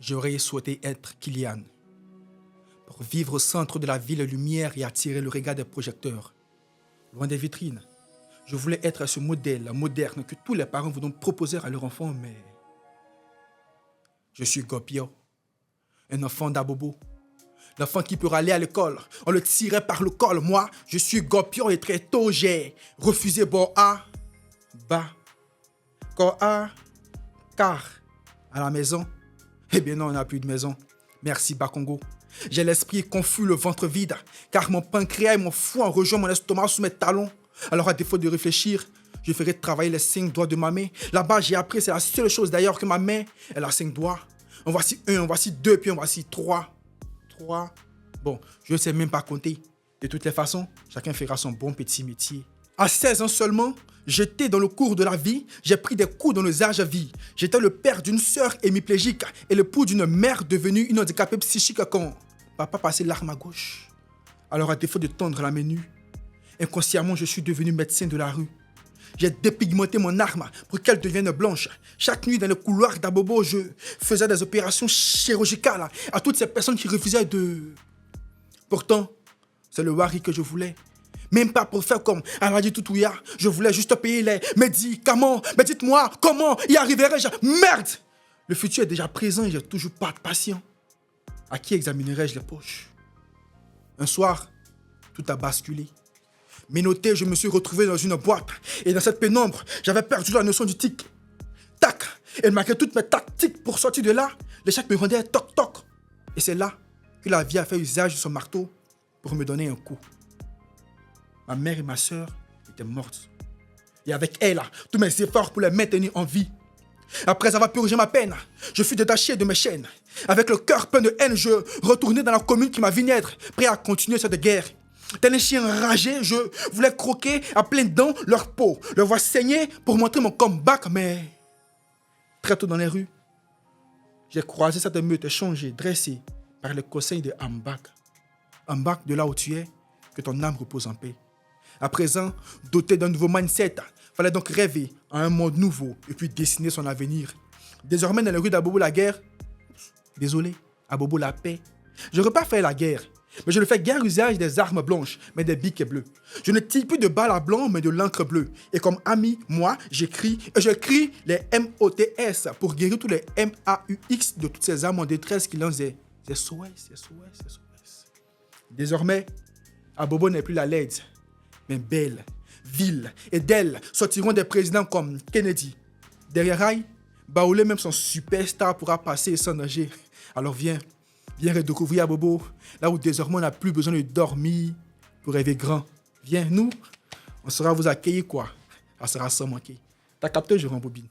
J'aurais souhaité être Kylian, pour vivre au centre de la ville lumière et attirer le regard des projecteurs, loin des vitrines. Je voulais être ce modèle moderne que tous les parents voudront proposer à leur enfant, mais je suis Gopio, un enfant d'Abobo. L'enfant qui peut aller à l'école, on le tirait par le col. Moi, je suis Gopio et très tôt, j'ai refusé bon A, bas, corps A, car à la maison, eh bien non, on n'a plus de maison. Merci Bakongo. J'ai l'esprit confus, le ventre vide, car mon pancréas et mon foie ont rejoint mon estomac sous mes talons. Alors à défaut de réfléchir, je ferai travailler les 5 doigts de ma main. Là-bas, j'ai appris, c'est la seule chose d'ailleurs que ma main, elle a 5 doigts. En voici 1, en voici 2, puis en voici 3. 3. Bon, je ne sais même pas compter. De toutes les façons, chacun fera son bon petit métier. À 16 ans seulement, j'étais dans le cours de la vie, j'ai pris des coups dans les âges à vie. J'étais le père d'une sœur hémiplégique et l'époux d'une mère devenue une handicapée psychique quand papa passait l'arme à gauche. Alors à défaut de tendre la main nue, inconsciemment je suis devenu médecin de la rue. J'ai dépigmenté mon arme pour qu'elle devienne blanche. Chaque nuit dans le couloir d'Abobo, je faisais des opérations chirurgicales à toutes ces personnes qui refusaient de... Pourtant, c'est le wari que je voulais. Même pas pour faire comme Alhaji Toutouya. Je voulais juste payer les médicaments. Mais dites-moi, comment y arriverai-je? Merde! Le futur est déjà présent et j'ai toujours pas de patient. À qui examinerai-je les poches? Un soir, tout a basculé. Menotté, je me suis retrouvé dans une boîte. Et dans cette pénombre, j'avais perdu la notion du tic. Tac! Et malgré toutes mes tactiques pour sortir de là, l'échec me rendait toc toc. Et c'est là que la vie a fait usage de son marteau pour me donner un coup. Ma mère et ma sœur étaient mortes. Et avec elles, tous mes efforts pour les maintenir en vie. Après avoir purgé ma peine, je fus détaché de mes chaînes. Avec le cœur plein de haine, je retournai dans la commune qui m'a vu naître, prêt à continuer cette guerre. Tel un chien enragé, je voulais croquer à pleines dents leur peau, leur voir saigner pour montrer mon comeback, mais très tôt dans les rues, j'ai croisé cette meute échangée, dressée par le conseil de Ambak. Ambak, de là où tu es, que ton âme repose en paix. À présent, doté d'un nouveau mindset, fallait donc rêver à un monde nouveau et puis dessiner son avenir. Désormais, dans les rues d'Abobo la guerre, désolé, Abobo la paix, je ne veux pas faire la guerre, mais je ne fais guère usage des armes blanches, mais des biques bleues. Je ne tire plus de balles à blanc, mais de l'encre bleue. Et comme ami, moi, j'écris, et je crie les MOTS pour guérir tous les MAUX de toutes ces âmes en détresse qui lancent des SOS. Désormais, Abobo n'est plus la laide, mais belle, ville, et d'elle sortiront des présidents comme Kennedy. Derrière Rai, Baoulé, même son superstar, pourra passer sans danger. Alors viens redécouvrir Abobo, là où désormais on n'a plus besoin de dormir pour rêver grand. Viens, nous, on saura vous accueillir quoi. Ça sera sans manquer. T'as capté, je rembobine.